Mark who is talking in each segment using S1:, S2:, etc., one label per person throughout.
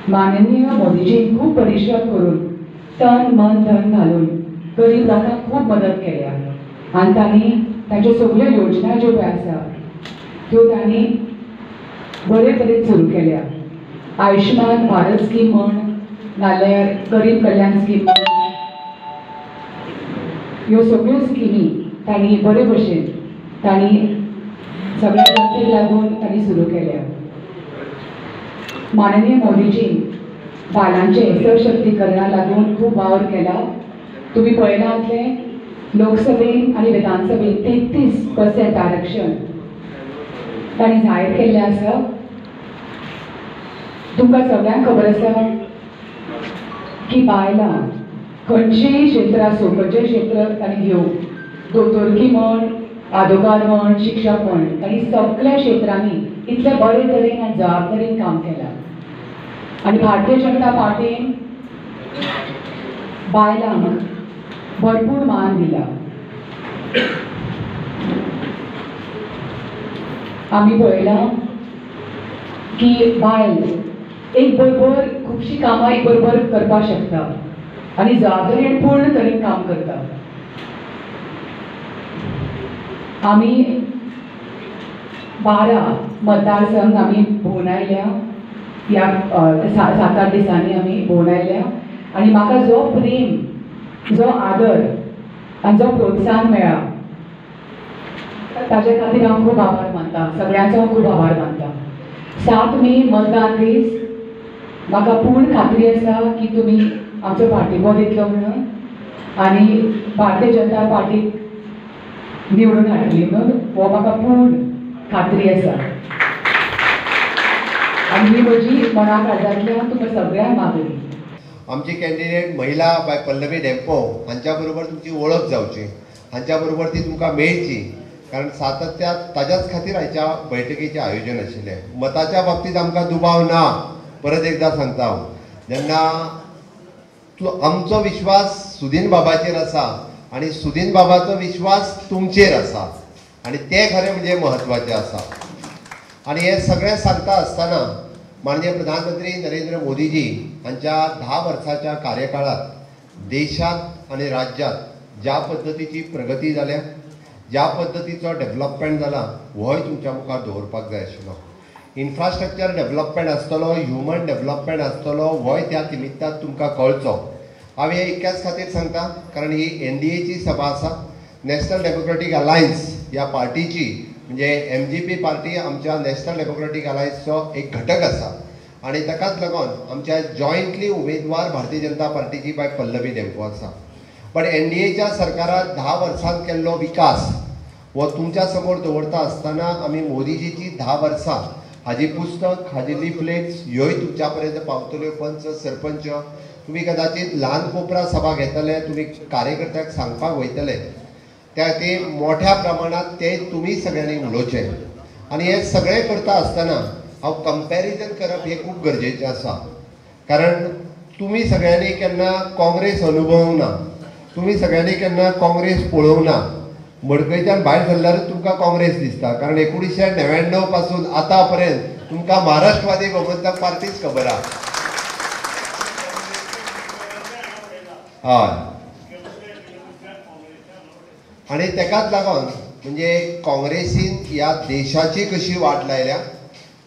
S1: माननीय मोदीजी खूप परिश्रम करून तन मन धन घालून गरीब लोकांक खूप मदत केल्या आणि तांणी तांच्यो सगळ्यो योजना ज्यो पळय आसा त्यो तांणी बरे तरेन सुरू केल्या. आयुष्मान भारत स्कीम म्हण नाल्यार गरीब कल्याण स्कीम ह्यो सगळ्यो स्किमी तांणी बरे भशेन तांणी सगळ्या जनतेक लागून तांणी सुरू केल्या. माननीय मोदीजी बायलांचे सशक्तीकरणा लागून खूप वावर केला. तुम्ही पळयलां आसलें लोकसभेन आनी विधानसभेन 33% आरक्षण तांणी जाहीर केल्लें आसा. तुमकां सगळ्यांक खबर आसा की बायलां खंयचेय क्षेत्र आसूं खंयचें क्षेत्र तांणी घेवं, दोतोरकी म्हण आदोगाद म्हण शिक्षक म्हण तांणी सगळ्या क्षेत्रांनी इतले बरे तरेन आनी जबाबदारीन काम केलां. आणि भारतीय जनता पार्टीन बायलांक भरपूर मान दिला. आमी पळयलां की बायल एक बरोबर खुबशीं कामां एक बरोबर करपाक शकता आनी जबाबदारीन पूर्ण तरेन काम करता. आमी 12 मतदारसंघ आमी भोंवन आयल्या. ह्या 7-8 दिसांनी आमी भोंवन आयल्या आनी म्हाका जो प्रेम जो आदर आनी जो प्रोत्साहन मेळ्ळा ताजे खातीर हांव खूब आभार मानता. सगळ्यांचो खूब आभार मानता. 7 मे मतदान दीस म्हाका पूर्ण खात्री आसा की तुमी आमचो पार्टिबो दितलो म्हणून आनी भारतीय जनता पार्टीक निवडून हाडटली म्हणून हो म्हाका पूर्ण खात्री आसा. आनी ही म्हजी मना काळजांतल्यान तुमकां सगळ्यांक मागणी.
S2: आमची कॅन्डिडेट महिला बाय पल्लवी डेंपो हांच्या बरोबर तुमची वळख जावची, हांच्या बरोबर ती तुमकां मेळची, कारण सातत्यान ताज्याच खातीर आयच्या बैठकीचें आयोजन आशिल्लें. मताच्या बाबतींत आमकां दुबाव ना. परत एकदां सांगता हांव, जेन्ना आमचो विश्वास सुदीन बाबाचेर आसा आनी सुदीन बाबाचो विश्वास तुमचेर आसा आनी तें खरें म्हणजे म्हत्वाचें आसा. आनी हें सगळें सांगता आसतना माननीय प्रधानमंत्री नरेंद्र मोदीजी हांच्या 10 वर्साच्या कार्यकाळात देशात आनी राज्यात ज्या पद्दतीची प्रगती जाल्या, ज्या पद्दतीचो डेव्हलपमेंट जाला, होय तुमच्या मुखार दवरपाक जाय आशिल्लो. इन्फ्रास्ट्रक्चर डेव्हलपमेंट आसतलो, ह्युमन डेव्हलपमेंट आसतलो, होय त्या निमित्तान तुमकां कळचो. हांव हे एकाच खातीर सांगता कारण ही NDAची सभा आसा. नॅशनल डेमोक्रेटीक अलायन्स ह्या पार्टीची म्हणजे MGP पार्टी आमच्या नॅशनल डेमोक्रेटीक अलायन्सचो एक घटक आसा आनी ताकाच लागून आमच्या जॉयंटली उमेदवार भारतीय जनता पार्टीची बाय पल्लवी डेंपो आसा. पण NDAच्या सरकारान 10 वर्सांत केल्लो विकास हो तुमच्या समोर दवरता आसतना आमी मोदीजीची 10 वर्सां हाजी पुस्तक, हाजी लिफलेट्स ह्योय तुमच्या पर्यंत पावतल्यो. पंच सरपंच तुम्ही कदाचित ल्हान कोपरा सभा घेतले, तुम्ही कार्यकर्त्याक सांगपाक वयतले त्या ते मोठ्या प्रमाणात ते तुम्ही सगळ्यांनी उलोवचे. आणि हे सगळें करता आसतना हांव कंपॅरिजन करप हे खूब गरजेचें आसा. कारण तुम्ही सगळ्यांनी केन्ना काँग्रेस अनुभवूंक ना, तुम्ही सगळ्यांनी केन्ना काँग्रेस पळोवंक ना. मडकयच्यान भायर सरल्यारूच तुमकां काँग्रेस दिसता, कारण 1999 पासून आतां पर्यंत तुमकां महाराष्ट्रवादी गोमंतक पार्टीच खबर आहा. हय, आणि तेकाच लागून म्हणजे काँग्रेसीन ह्या देशाची कशी वाट लायल्या,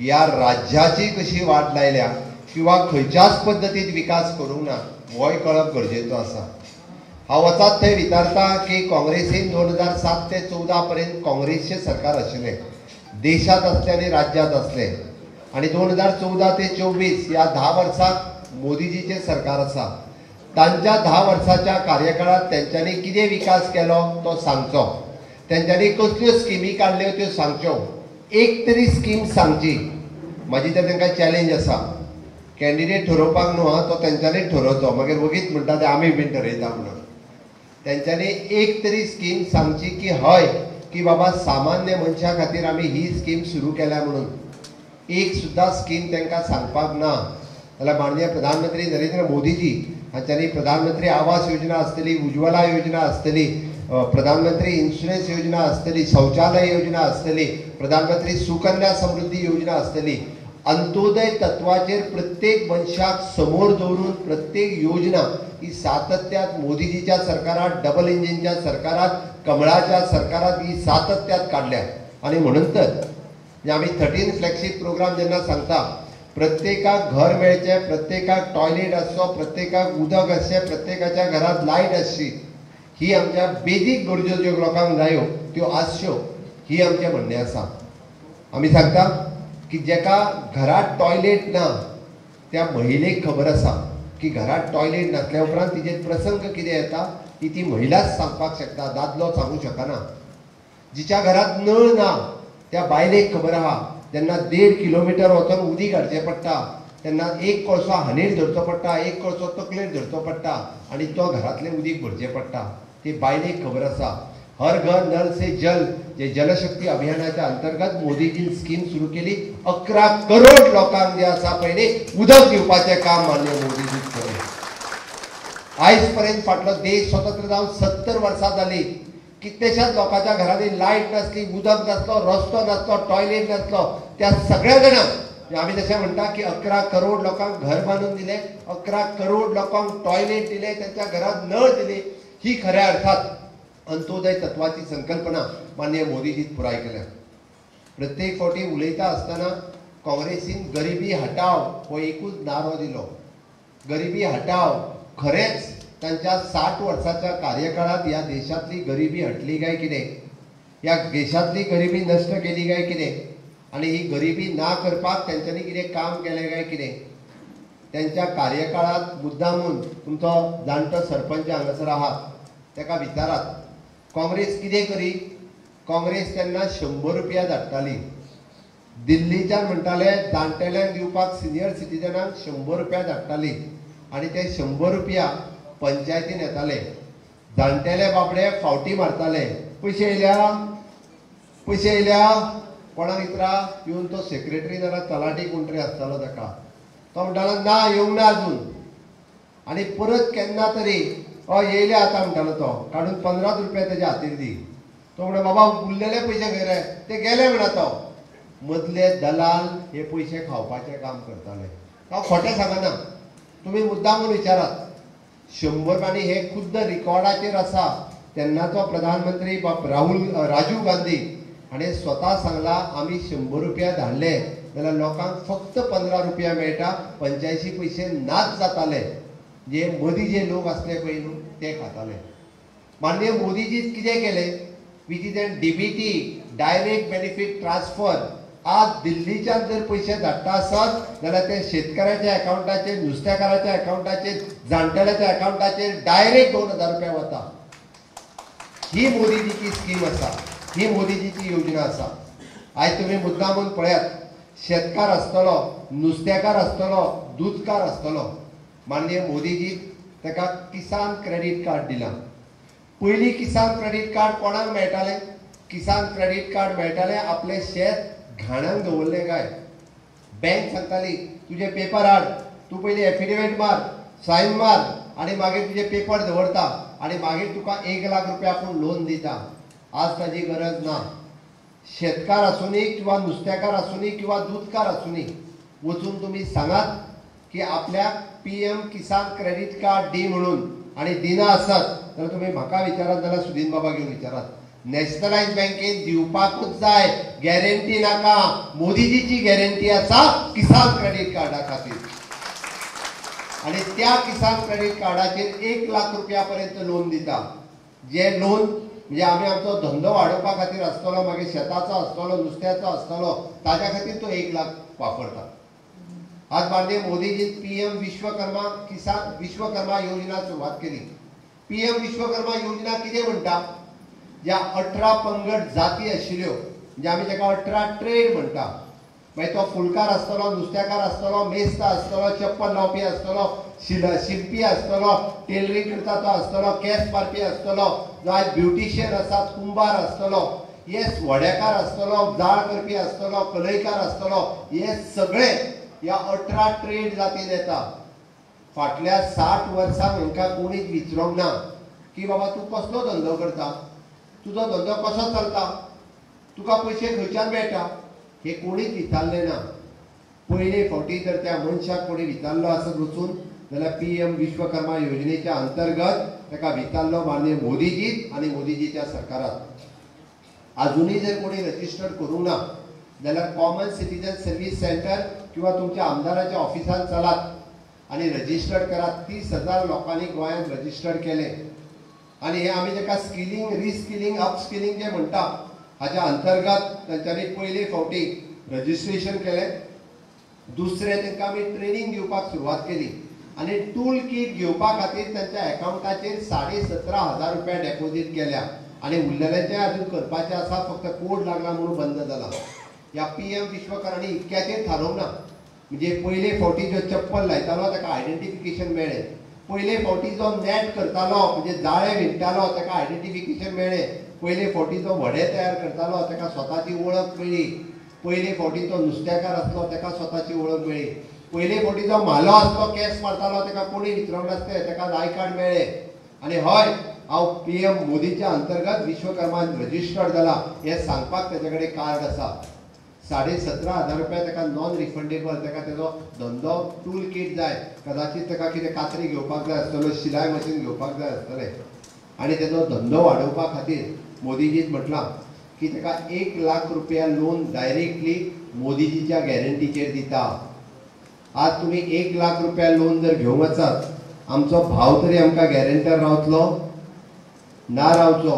S2: ह्या राज्याची कशी वाट लायल्या किंवा खंयच्याच पद्दतीन विकास करूंक ना होय कळप गरजेचो आसा. हांव वचात थंय विचारता की काँग्रेसीन 2007 ते 14 पर्यंत काँग्रेसचें सरकार आशिल्लें, देशात असलें आनी राज्यात असलें. आनी 2014 ते 24 ह्या 10 वर्सांत मोदीजीचें सरकार आसा. तांच्या 10 वर्साच्या कार्यकाळात तेंच्यांनी कितें विकास केलो तो सांगचो, तेंच्यांनी कसल्यो स्किमी काडल्यो त्यो सांगच्यो. एक तरी स्कीम सांगची. म्हाजी तर तांकां चॅलेंज आसा. कॅन्डिडेट ठरोवपाक न्हू, तो तेंच्यांनीच ठरोवचो, मागीर वगीच म्हणटा ते आमी बीन ठरयता म्हणून. तेंच्यांनी एक तरी स्कीम सांगची की हय की बाबा सामान्य मनशा खातीर आमी ही स्कीम सुरू केल्या म्हणून. एक सुद्दां स्कीम तांकां सांगपाक ना. जाल्यार माननीय प्रधानमंत्री नरेंद्र मोदीजी हांच्यांनी प्रधानमंत्री आवास योजना आसतली, उज्ज्वला योजना आसतली, प्रधानमंत्री इन्शुरन्स योजना आसतली, शौचालय योजना आसतली, प्रधानमंत्री सुकन्या समृद्धी योजना आसतली, अंत्योदय तत्वाचेर प्रत्येक मनशाक समोर दवरून प्रत्येक योजना ही सातत्यात मोदीजीच्या सरकारात, डबल इंजिनच्या सरकारात, कमळाच्या सरकारात ही सातत्यात काढल्या. आणि म्हणून तर आम्ही 13 फ्लॅगशिप प्रोग्राम जेन्ना सांगता, प्रत्येकाक घर मेळचे, प्रत्येकाक टॉयलेट आसचो, प्रत्येकाक उदक आसचें, प्रत्येकाच्या घरात लायट आसची, ही आमच्या बेजीक गरजो ज्यो लोकांक जायो त्यो आसच्यो, ही आमचें म्हणणें आसा. आमी सांगता की जेका घरात टॉयलेट ना त्या महिलेक खबर आसा की घरात टॉयलेट नासल्या उपरांत तिचे प्रसंग कितें येता ही ती महिलाच सांगपाक शकता, दादलो सांगूंक शकना. जिच्या घरात नळ ना त्या बायलेक खबर आहा जेन्ना 1.5 किलोमीटर वचून उदीक हाडचें पडटा तेन्ना एक कळसो हांडीर धरचो पडटा, एक कळसो तकलेर धरचो पडटा आणि तो घरातलें उदीक भरचें पडटा. ती बायलेक खबर आसा. हर घर नल से जल जे जलशक्ती अभियानाच्या अंतर्गत मोदीजीन स्कीम सुरू केली. 11 करोड लोकांक जे आसा पळय न्ही उदक दिवपाचें काम माननीय मोदीजी केलें. आयज पर्यंत फाटलो देश स्वतंत्र जावन 70 वर्सां जाली. कितलेशाच लोकांच्या घरांनी लायट नासली, उदक नासलो, रस्तो नासलो, टॉयलेट नासलो. त्या सगळ्या जाणांक आमी जशें म्हणटा की 11 करोड लोकांक घर बांदून दिले, 11 करोड लोकांक टॉयलेट दिले, त्यांच्या घरात नळ दिले. ही खऱ्या अर्थात अंत्योदय तत्वाची संकल्पना माननीय मोदीजीत पुराय केल्या. प्रत्येक फावटी उलयता आसतना काँग्रेसीन गरिबी हटाव हो एकूच नारो दिलो. गरिबी हटाव खरेंच तांच्या 60 वर्साच्या कार्यकाळात ह्या देशातली गरिबी हटली काय कितें, ह्या देशातली गरिबी नष्ट केली काय कितें, आणि ही गरिबी ना करपाक तेंच्यांनी कितें काम केलें काय कितें. त्यांच्या कार्यकाळात मुद्दामून तुमचो जाणटो सरपंच हांगासर आहात ताका विचारात काँग्रेस कितें करी. काँग्रेस तेन्ना 100 रुपया धाडटाली. दिल्लीच्यान म्हणटाले जाणटेल्यांक दिवपाक सिनियर सिटीजनांक 100 रुपया धाडटाली आणि ते 100 रुपया पंचायतीन येताले. जाणटेले बाबडे फावटी मारताले, पयशे येयल्या, पयशे येयल्या. कोणाक इतरा येवन तो सेक्रेटरी नाल्यार तलाटी कोण तरी आसतालो ताका, तो म्हणटालो ना येवंक ना अजून. आणि परत केन्ना तरी येयले आता म्हणटालो तो, काडून 15 रुपया तेज्या हातीर दी. तो म्हणटा बाबा उरलेले पयशे खंय रे, ते गेले म्हणा. तो मदले दलाल हे पयशे खावपाचें काम करताले. हांव खोटें सांगना, तुमी मुद्दामून विचारात. 100 आनी हे खुद्द रिकॉर्डाचेर आसा. तेन्नाचो प्रधानमंत्री राजीव गांधी हाणें स्वता सांगला आमी 100 रुपया धाडले जाल्यार लोकांक फक्त 15 रुपया मेळटा, 85 पयशे नाच जाताले. जे मदीं जे लोक आसले पळय न्हू ते खाताले. माननीय मोदीजीन कितें केलें, which is an DBT direct benefit transfer. आज दिल्लीच्यान जर पयशे धाडटा आसत जाल्यार ते शेतकाराच्या अकाउंटाचेर, नुस्तेकाराच्या अकाउंटाचेर, जाणटेल्याच्या अकाउंटाचेर डायरेक्ट 2000 रुपया वता. ही मोदीजीची स्कीम आसा, ही मोदीजीची योजना आसा. आयज तुमी मुद्दामून पळयात, शेतकार आसतलो, नुस्तेकार आसतलो, दूधकार आसतलो, माननीय मोदीजी ताका किसान क्रेडिट कार्ड दिलां. पयलीं किसान क्रेडिट कार्ड कोणाक मेळटालें? किसान क्रेडिट कार्ड मेळटालें आपलें शेत घाणांक दवरलें काय. बँक सांगताली तुजे पेपर हाड, तूं पयलीं एफिडेविट मार, सायन मार आनी मागीर तुजे पेपर दवरता आनी मागीर तुका 1 लाख रुपया आपूण लोन दिता. आज ताची गरज ना. शेतकार आसूनी किंवा नुस्तेकार आसूनी किंवा दूधकार आसूनी वचून तुमी सांगात की आपल्याक PM किसान क्रेडिट कार्ड दी म्हणून, आणि दिना आसत जाल्यार तुमी म्हाका विचारात जाल्यार सुदीन बाबा घेवन विचारात. नॅशनलायज बँकेन दिवपाकूच जाय, गॅरंटी नाका. मोदीजीची गॅरंटी आसा किसान क्रेडिट कार्डा खातीर. आणि त्या किसान क्रेडिट कार्डाचेर 1 लाख रुपया पर्यंत लोन दिता. जे लोन म्हणजे आमी आमचो धंदो वाडोवपा खातीर आसतलो, मागीर शेताचो आसतलो, नुस्त्याचो आसतलो, ताच्या खातीर तो 1 लाख वापरता. आज माननीय मोदीजी PM विश्वकर्मा योजना सुरवात केली. PM विश्वकर्मा योजना कितें म्हणटा, ज्या 18 पंगड जाती आशिल्ल्यो म्हणजे आमी ताका 18 ट्रेड म्हणटा. मागीर तो फुलकार आसतलो, नुस्तेकार आसतलो, मेस्ता आसतलो, चप्पल लावपी आसतलो, शिल्पी आसतलो, टेलरिंग करता तो आसतलो, केंस मारपी आसतलो, जो आयज ब्युटिशियन आसा, कुंभार आसतलो, हे वडेकार आसतलो, जाळ करपी आसतलो, कलयकार आसतलो, हे सगळे ह्या 18 ट्रेड जातीन येता. फाटल्या 60 वर्सांक हांकां कोणीच विचारूंक ना की बाबा तूं कसलो धंदो करता, तुजो धंदो कसो चलता, तुका पयशे खंयच्यान मेळटा, हे कोणीच विचारलें ना. पयले फावटी जर त्या मनशाक कोणी विचारलो आसत वचून जाल्यार PM विश्वकर्मा योजनेच्या अंतर्गत ताका विचारलो माननीय मोदीजीत आनी मोदीजीच्या सरकारात अजूनही जर कोणी रजिस्टर करूंक ना जाल्यार कॉमन सिटीजन सर्व्हिस सेंटर किंवा तुमच्या आमदाराच्या ऑफिसान चलात आणि रजिस्टर करात. 30,000 लोकांनी गोंयांत रजिस्टर केले आणि हे आमी जेका स्किलिंग रिस्किलिंग अपस्किलिंग जे म्हणटा हाच्या अंतर्गत तांच्यांनी पयले फावटी रजिस्ट्रेशन केले. दुसरे तांकां आमी ट्रेनिंग दिवपाक सुरवात केली आणि टूल किट घेवपा खातीर तांच्या अकाउंटाचेर 17,500 रुपया डेपॉझिट केल्या आणि उरलेल्यांचे अजून करपाचे आसा. फक्त कोड लागला म्हणून बंद जाला. या PM विश्वकर्मांनी इतक्याचेर थारोवंक ना. म्हणजे पयले फावटी जो चप्पल लायतालो ताका आयडेंटिफिकेशन मेळ्ळें. पयले फावटी जो नेट करतालो म्हणजे जाळे विणटालो ताका आयडेंटिफिकेशन मेळ्ळें. पयले फावटी जो वडे तयार करतालो ताका स्वताची वळख मेळ्ळी. पयले फावटी तो नुस्तेकार आसलो ताका स्वताची वळख मेळ्ळी. पयले फावटी जो म्हालो आसलो केस मारतालो ताका कोणी विचारूंक नासले ताका आय कार्ड मेळ्ळें. आणि हय हांव PM मोदीच्या अंतर्गत विश्वकर्मान रजिस्टर्ड जाला हे सांगपाक ताचे कडेन कार्ड आसा. 17,500 रुपया ताका नॉन रिफंडेबल. ताका तेजो धंदो टूल किट जाय. कदाचित ताका कितें कात्री घेवपाक जाय आसतलो शिलाय मशीन घेवपाक जाय आसतलें आनी तेजो धंदो वाडोवपा खातीर मोदीजीन म्हटलां की ताका 1 लाख रुपया लोन डायरेक्टली मोदीजीच्या गॅरंटीचेर दिता. आज तुम्ही 1 लाख रुपया लोन जर घेवंक वचात आमचो भाव तरी आमकां गॅरंटर रावतलो ना रावचो.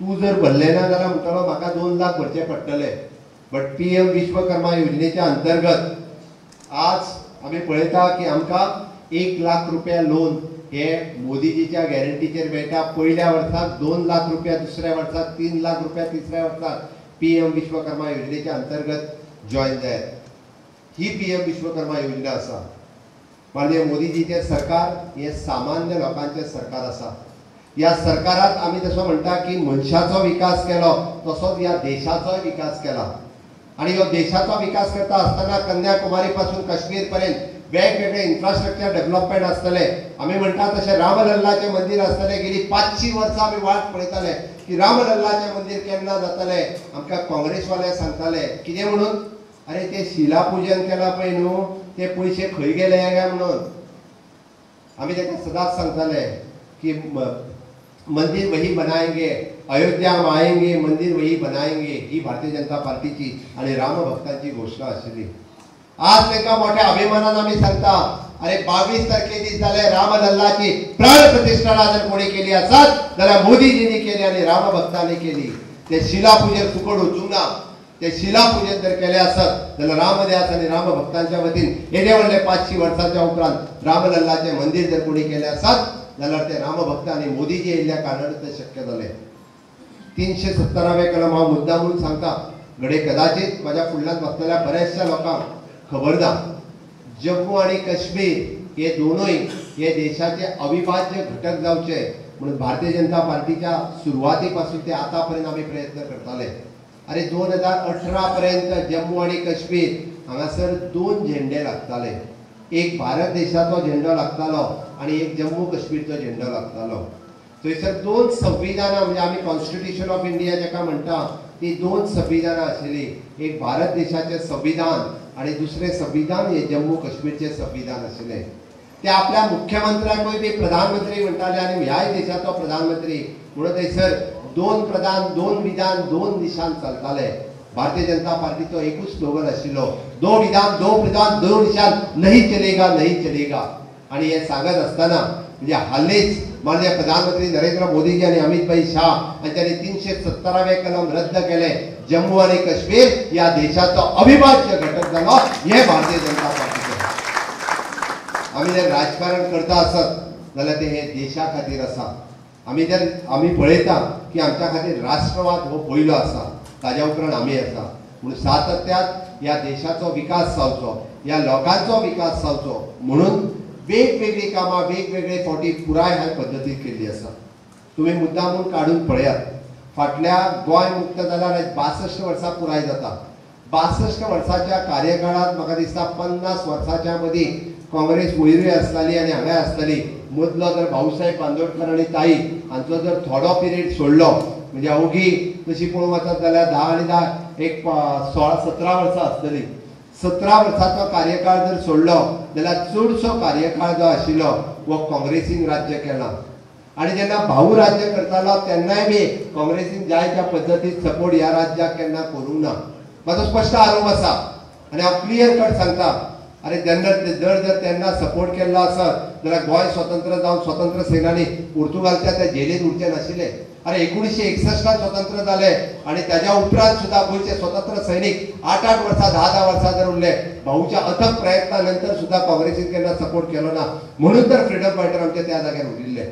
S2: तूं जर भरलें ना जाल्यार म्हणटलो म्हाका 2 लाख भरचे पडटले. बट PM विश्वकर्मा योजनेच्या अंतर्गत आज आम्ही पळयता की आमकां 1 लाख रुपया लोन हे मोदीजीच्या गॅरंटीचेर मेळटा. पयल्या वर्साक 2 लाख रुपया, दुसऱ्या वर्साक 3 लाख रुपया, तिसऱ्या वर्साक PM विश्वकर्मा योजनेच्या अंतर्गत जॉईन जायत. ही PM विश्वकर्मा योजना आसा. माननीय मोदीजीचे सरकार हे सामान्य लोकांचे सरकार आसा. या सरकारात आम्ही तसो म्हणटा की मनशाचो विकास केलो तसोच या देशाचोय विकास केला. आणि ह्यो देशाचो विकास करता आसतना कन्याकुमारी पासून काश्मीर पर्यंत वेगवेगळे इन्फ्रास्ट्रक्चर डेव्हलपमेंट आसतले. आम्ही म्हणटा तशें रामलल्लाचें मंदिर आसतलें. गेली 500 वर्सां आमी वाट पळयताले की रामलल्लाचें मंदिर केन्ना जातलें. आमकां काँग्रेसवाले सांगताले कितें म्हणून, अरे ते शिलापुजन केला पळय न्हू ते पयशे खंय गेले काय म्हणून. आमी ताका सदांच सांगताले की मंदिर वही बनाएंगे, अयोध्या में आएंगे, मंदिर वही बनाएंगे. ही भारतीय जनता पार्टीची आणि रामभक्तांची घोषणा आशिल्ली. आज तांकां मोठ्या अभिमानान आमी सांगता अरे 22 तारखे दीस जाले रामलल्लाची प्राण प्रतिष्ठाना जर कोणी केली आसत जाल्यार मोदीजींनी केली आणि रामभक्तांनी केली. ते शिलापूजन फुकट वचूंक ना. ते शिलापूजन जर केले आसत जाल्यार रामदास आणि रामभक्तांच्या वतीन येदे व्हडले 500 वर्सांच्या उपरांत रामलल्लाचे मंदिर जर कोणी केले आसत जाल्यार ते रामभक्त आणि मोदीजी येयल्ल्या कारणान ते शक्य जालें. 370वें कलम हांव मुद्दामून सांगता. घडये कदाचित माझ्या फुडल्यान बसलेल्या बऱ्याचशा लोकांक खबर ना जम्मू आणि काश्मीर हे दोनूय हे देशाचे अविभाज्य घटक जावचे म्हणून भारतीय जनता पार्टीच्या सुरवाती पासून ते आतापर्यंत आम्ही प्रयत्न करताले. अरे 2018 पर्यंत जम्मू आणि काश्मीर हांगासर 2 झेंडे लागताले. एक भारत देशाचो झेंडो लागतालो आणि एक जम्मू काश्मीरचो झेंडो लागतालो. थंयसर 2 संविधानां म्हणजे आमी कॉन्स्टिट्यूशन ऑफ इंडिया जेका म्हणटा ती 2 संविधानां आशिल्ली. एक भारत देशाचे संविधान आणि दुसरे संविधान हे जम्मू काश्मीरचे संविधान आशिल्ले. ते आपल्या मुख्यमंत्र्याकूय बी प्रधानमंत्री म्हणटाले आणि ह्याय देशाचो प्रधानमंत्री म्हणून थंयसर 2 प्रधान 2 विधान 2 निशान चलताले. भारतीय जनता पार्टीचो एकूच स्लोगन आशिल्लो 2 विधान 2 प्रधान 2 निशान नहीं चलेगा नहीं चलेगा. आणि हे सांगत असताना म्हणजे हालीच माननीय प्रधानमंत्री नरेंद्र मोदीजी आणि अमित भाई शाह हांच्यांनी 370वें कलम रद्द केले. जम्मू आणि काश्मीर या देशाचो अविभाज्य घटक जालो हे भारतीय जनता पार्टीचो. आम्ही जर राजकारण करता आसत जाल्यार ते हे देशा खातीर आसा. आम्ही पळयता की आमच्या खातीर राष्ट्रवाद हो पयलो आसा ताज्या उपरांत आमी आसा. म्हणून सातत्यात या देशाचो विकास जावचो या लोकांचो विकास जावचो म्हणून वेगवेगळी कामां वेगवेगळे फावटी पुराय ह्या पद्दतीन केल्ली आसा. तुम्ही मुद्दामून काढून पळयात. फाटल्या गोंय मुक्त जाल्यार 62 वर्सां पुराय जाता. 62 वर्साच्या कार्यकाळात म्हाका दिसता 50 वर्साच्या मदीं काँग्रेस वयरूय आसताली आणि हांगा आसताली. मदलो जर भाऊसाहेब बांदोडकर आणि ताई हांचो जर थोडो पिरियड सोडलो म्हणजे अवघी तशी पळोवंक वचत जाल्यार 10 आणि 10 एक 16-17 वर्सां आसतली. 17 वर्सांचो कार्यकाळ जर सोडलो जाल्यार चडसो कार्यकाळ जो आशिल्लो वो काँग्रेसीन राज्य केला आणि जेन्ना भाऊ राज्य करतालो तेन्नाय बी काँग्रेसीन जाय त्या पद्दतीन सपोर्ट ह्या राज्याक केन्ना करूंक ना. म्हाजो स्पश्ट आरोप आसा आनी हांव क्लियर कट सांगता. अरे जेन्ना जर तेन्ना सपोर्ट केल्लो आसत जाल्यार गोंय स्वतंत्र जावन स्वतंत्र सेनानी पुर्तुगालच्या त्या जेलीत उरचे नाशिल्ले. अरे 1961 स्वतंत्र झाले आणि त्याच्या उपरांत सुद्धा गोयचे स्वतंत्र सैनिक 8-8 वर्सां 10-10 वर्सां जर उरले. भाऊच्या अथक प्रयत्नानंतर सुद्धा काँग्रेसीन केन्ना सपोर्ट केलो ना म्हणून तर फ्रीडम फायटर आमचे त्या जाग्यार उरिल्ले.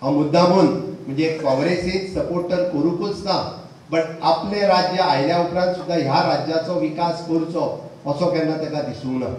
S2: हांव मुद्दामून म्हणजे काँग्रेसीन सपोर्ट तर करूंकूच ना बट आपले राज्य आयल्या उपरांत सुद्धा ह्या राज्याचो विकास करचो असो केन्ना ताका दिसूंक ना.